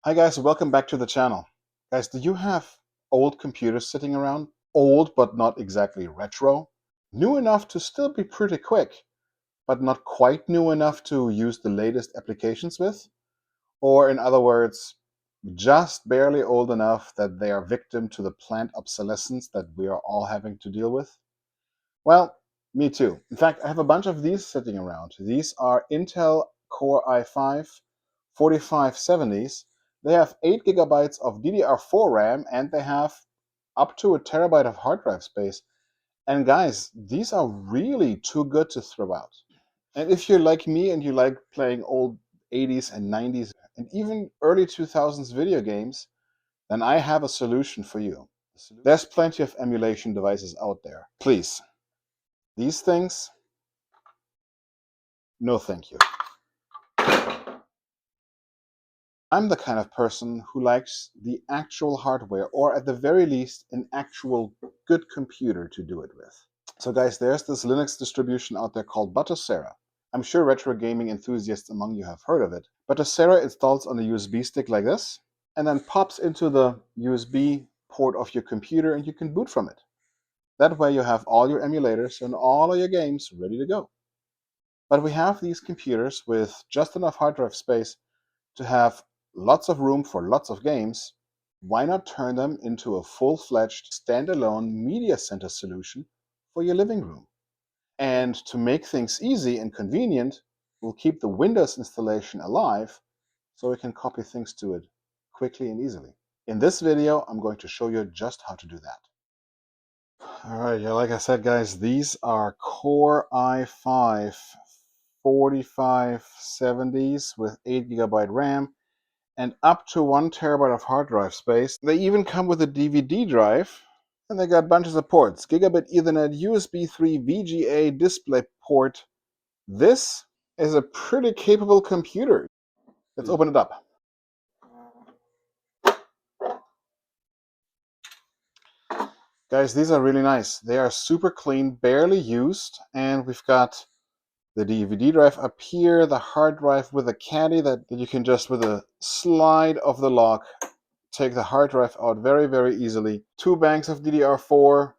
Hi guys, welcome back to the channel. Guys, do you have old computers sitting around? Old but not exactly retro? New enough to still be pretty quick, but not quite new enough to use the latest applications with? Or in other words, just barely old enough that they are victim to the planned obsolescence that we are all having to deal with? Well, me too. In fact, I have a bunch of these sitting around. These are Intel Core i5 4570s. They have 8 gigabytes of DDR4 RAM and they have up to a terabyte of hard drive space. And guys, these are really too good to throw out. And if you're like me and you like playing old 80s and 90s and even early 2000s video games, then I have a solution for you. There's plenty of emulation devices out there. Please, these things, no thank you. I'm the kind of person who likes the actual hardware, or at the very least, an actual good computer to do it with. So guys, there's this Linux distribution out there called Batocera. I'm sure retro gaming enthusiasts among you have heard of it. Batocera installs on a USB stick like this, and then pops into the USB port of your computer and you can boot from it. That way you have all your emulators and all of your games ready to go. But we have these computers with just enough hard drive space to have lots of room for lots of games. Why not turn them into a full-fledged standalone media center solution for your living room? And to make things easy and convenient, we'll keep the Windows installation alive so we can copy things to it quickly and easily. In this video, I'm going to show you just how to do that. All right, yeah, like I said, guys, these are Core i5 4570s with 8 gigabyte RAM and up to 1 terabyte of hard drive space. They even come with a DVD drive, and they got bunches of ports. Gigabit Ethernet, USB 3, VGA, DisplayPort. This is a pretty capable computer. Let's open it up. Guys, these are really nice. They are super clean, barely used, and we've got the DVD drive up here, the hard drive with a caddy that you can just, with a slide of the lock, take the hard drive out very, very easily. 2 banks of DDR4,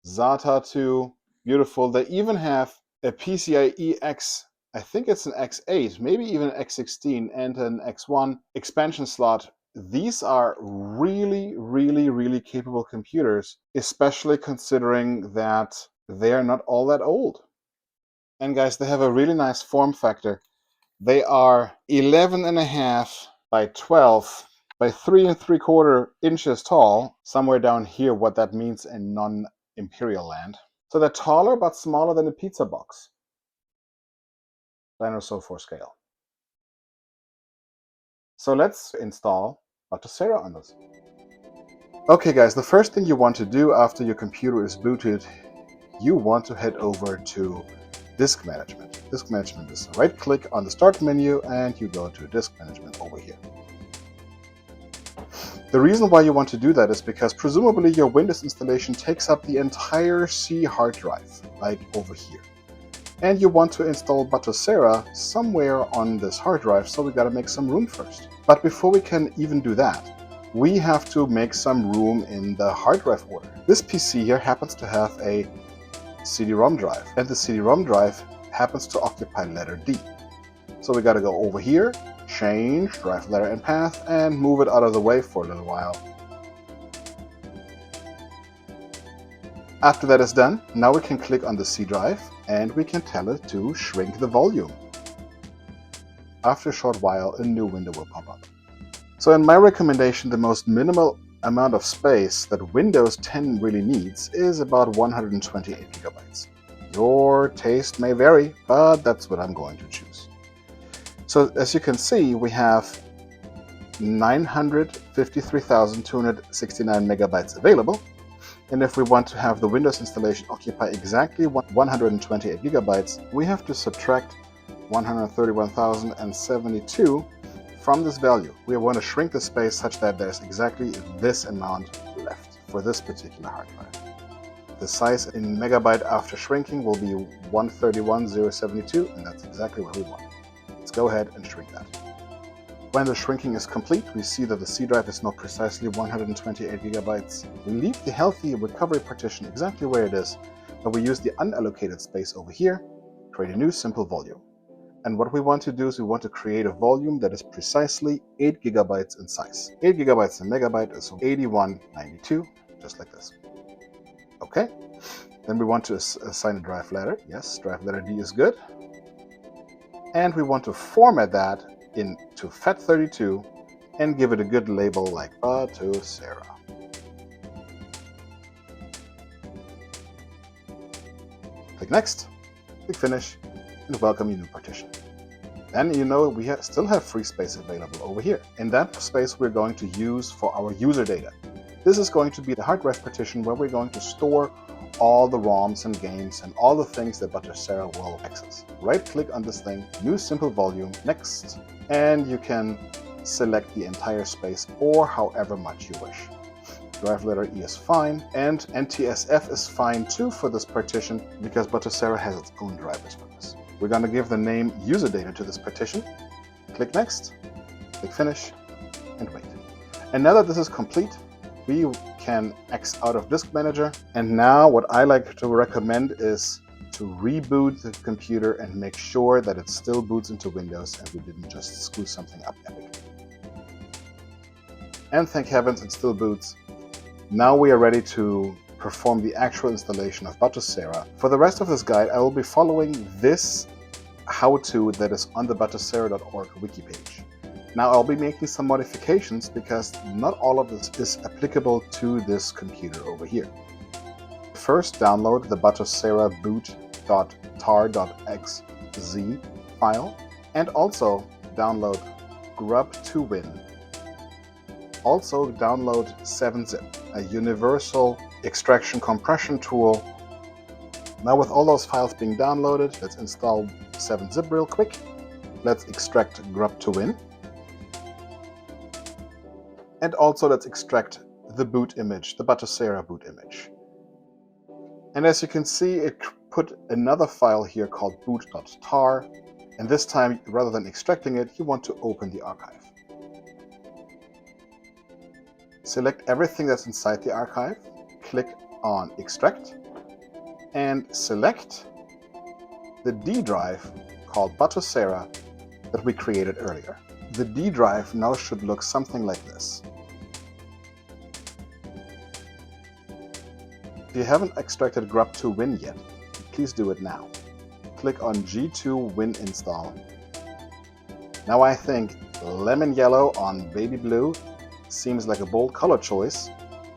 SATA 2, beautiful. They even have a PCIe X, I think it's an X8, maybe even an X16 and an X1 expansion slot. These are really, really, really capable computers, especially considering that they're not all that old. And guys, they have a really nice form factor. They are 11.5 by 12 by 3 3/4 inches tall, somewhere down here what that means in non-imperial land. So they're taller but smaller than a pizza box. Dinosaur for scale. So let's install Batocera on this. Okay guys, the first thing you want to do after your computer is booted, you want to head over to Disk Management. Disk Management is right click on the Start menu and you go to Disk Management over here. The reason why you want to do that is because presumably your Windows installation takes up the entire C hard drive, like over here. And you want to install Batocera somewhere on this hard drive, so we gotta make some room first. But before we can even do that, we have to make some room in the hard drive order. This PC here happens to have a CD-ROM drive, and the CD-ROM drive happens to occupy letter D. So we gotta go over here, change drive letter and path, and move it out of the way for a little while. After that is done, now we can click on the C drive and we can tell it to shrink the volume. After a short while, a new window will pop up. So in my recommendation, the most minimal amount of space that Windows 10 really needs is about 128 gigabytes. Your taste may vary, but that's what I'm going to choose. So as you can see, we have 953,269 megabytes available. And if we want to have the Windows installation occupy exactly 128 gigabytes, we have to subtract 131,072 from this value. We want to shrink the space such that there's exactly this amount left for this particular hard drive. The size in megabyte after shrinking will be 131,072, and that's exactly what we want. Let's go ahead and shrink that. When the shrinking is complete, we see that the C drive is now precisely 128 gigabytes. We leave the healthy recovery partition exactly where it is, but we use the unallocated space over here, create a new simple volume. And what we want to do is we want to create a volume that is precisely 8 gigabytes in size. 8 gigabytes in megabyte is 8192, just like this. Okay. Then we want to assign a drive letter. Yes, drive letter D is good. And we want to format that into FAT32 and give it a good label like Batocera. Click Next, click Finish, and welcome your new partition. Then you know we still have free space available over here. In that space we're going to use for our user data. This is going to be the hard drive partition where we're going to store all the ROMs and games and all the things that Batocera will access. Right click on this thing, new simple volume, next, and you can select the entire space or however much you wish. Drive letter E is fine, and NTSF is fine too for this partition because Batocera has its own drivers for this. We're going to give the name user data to this partition. Click Next, click Finish, and wait. And now that this is complete, we can X out of Disk Manager. And now what I like to recommend is to reboot the computer and make sure that it still boots into Windows and we didn't just screw something up epically. And thank heavens it still boots. Now we are ready to perform the actual installation of Batocera. For the rest of this guide, I will be following this how-to that is on the batocera.org wiki page. Now I'll be making some modifications because not all of this is applicable to this computer over here. First, download the Batocera boot.tar.xz file and also download grub2win. Also download 7-zip, a universal extraction compression tool. Now with all those files being downloaded, let's install 7-zip real quick. Let's extract grub2win. And also let's extract the boot image, the Batocera boot image. And as you can see, it put another file here called boot.tar. And this time, rather than extracting it, you want to open the archive. Select everything that's inside the archive, click on Extract, and select the D drive called Batocera that we created earlier. The D drive now should look something like this. If you haven't extracted grub2win yet, please do it now. Click on G2 Win Install. Now I think lemon yellow on baby blue seems like a bold color choice,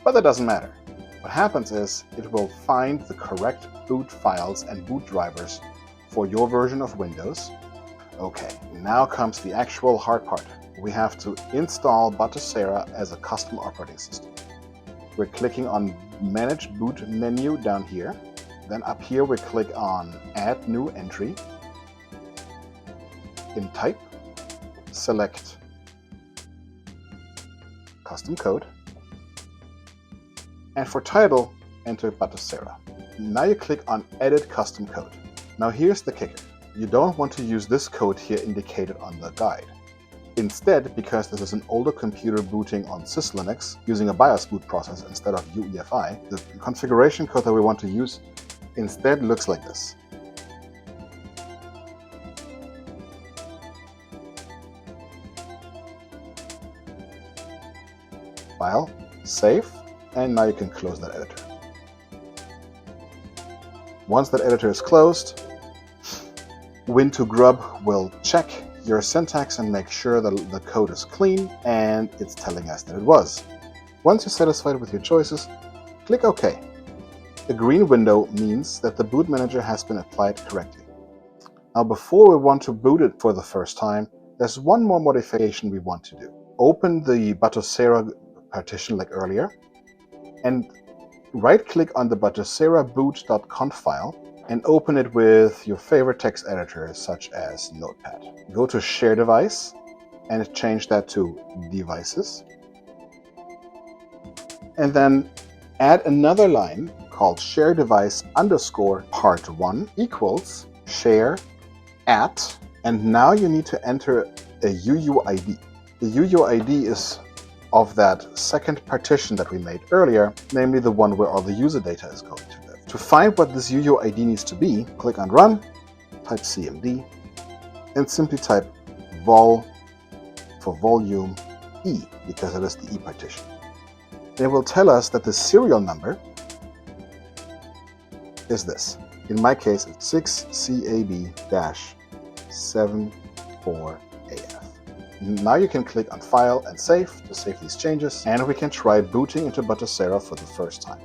but that doesn't matter. What happens is it will find the correct boot files and boot drivers for your version of Windows. Okay, now comes the actual hard part. We have to install Batocera as a custom operating system. We're clicking on Manage Boot menu down here. Then up here we click on Add New Entry. In Type, select Custom Code. And for title, enter Batocera. Now you click on Edit Custom Code. Now here's the kicker. You don't want to use this code here indicated on the guide. Instead, because this is an older computer booting on syslinux using a BIOS boot process instead of UEFI, the configuration code that we want to use instead looks like this. File, save, and now you can close that editor. Once that editor is closed, Win2Grub will check your syntax and make sure that the code is clean, and it's telling us that it was. Once you're satisfied with your choices, click OK. A green window means that the boot manager has been applied correctly. Now before we want to boot it for the first time, there's one more modification we want to do. Open the Batocera partition like earlier, and right-click on the Batocera boot.conf file and open it with your favorite text editor such as Notepad. Go to Share Device and change that to Devices. And then add another line called Share Device _ part 1 equals share at, and now you need to enter a UUID. The UUID is of that second partition that we made earlier, namely the one where all the user data is going to live. To find what this UUID needs to be, click on Run, type CMD, and simply type vol for volume E, because it is the E partition. It will tell us that the serial number is this. In my case, it's 6CAB-74AF. Now you can click on File and Save to save these changes, and we can try booting into Batocera for the first time.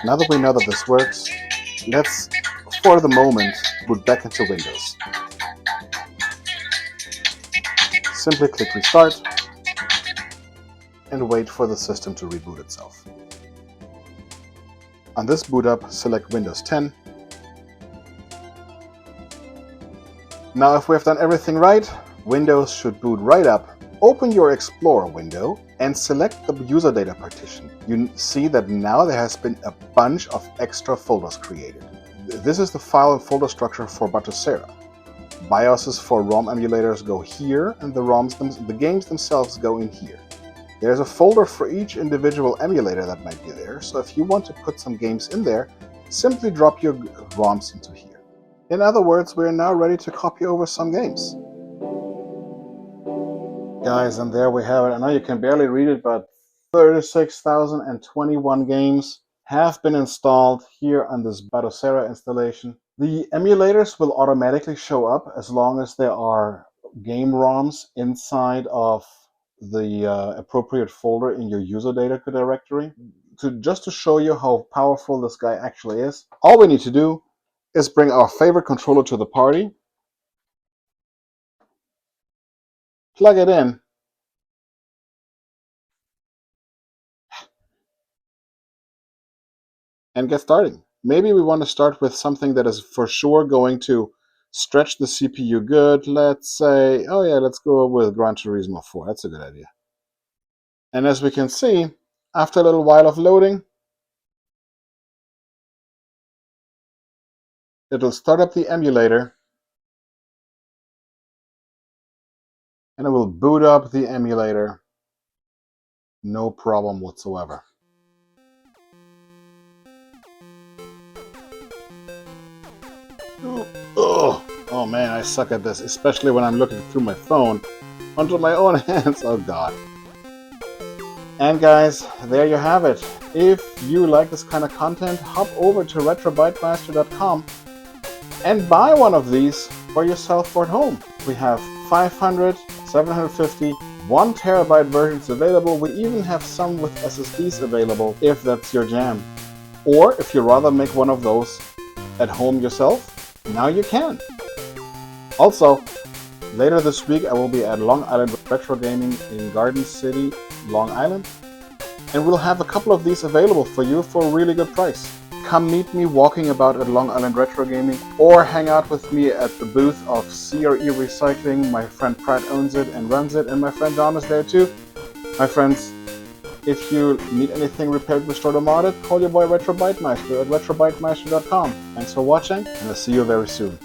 Now that we know that this works, let's, for the moment, boot back into Windows. Simply click Restart and wait for the system to reboot itself. On this boot up, select Windows 10. Now if we have done everything right, Windows should boot right up. Open your Explorer window and select the user data partition. You see that now there has been a bunch of extra folders created. This is the file and folder structure for Batocera. BIOSes for ROM emulators go here, and the games themselves go in here. There's a folder for each individual emulator that might be there, so if you want to put some games in there, simply drop your ROMs into here. In other words, we're now ready to copy over some games. Guys, and there we have it. I know you can barely read it, but 36,021 games have been installed here on this Batocera installation. The emulators will automatically show up as long as there are game ROMs inside of the appropriate folder in your user data directory. Just to show you how powerful this guy actually is, all we need to do is bring our favorite controller to the party, plug it in, and get starting. Maybe we want to start with something that is for sure going to stretch the CPU good. Let's say, oh yeah, let's go with Gran Turismo 4. That's a good idea. And as we can see, after a little while of loading, it'll start up the emulator, and it will boot up the emulator, no problem whatsoever. Oh man, I suck at this, especially when I'm looking through my phone onto my own hands. Oh god. And guys, there you have it. If you like this kind of content, hop over to retrobytemeister.com and buy one of these for yourself for at home. We have 500, 750, 1 terabyte versions available. We even have some with SSDs available if that's your jam. Or if you rather make one of those at home yourself, now you can. Also, later this week I will be at Long Island Retro Gaming in Garden City, Long Island, and we'll have a couple of these available for you for a really good price. Come meet me walking about at Long Island Retro Gaming, or hang out with me at the booth of CRE Recycling. My friend Pratt owns it and runs it, and my friend Don is there too. My friends, if you need anything repaired, restored, or modded, call your boy Retro Bytemeister at retrobytemeister.com. Thanks for watching, and I'll see you very soon.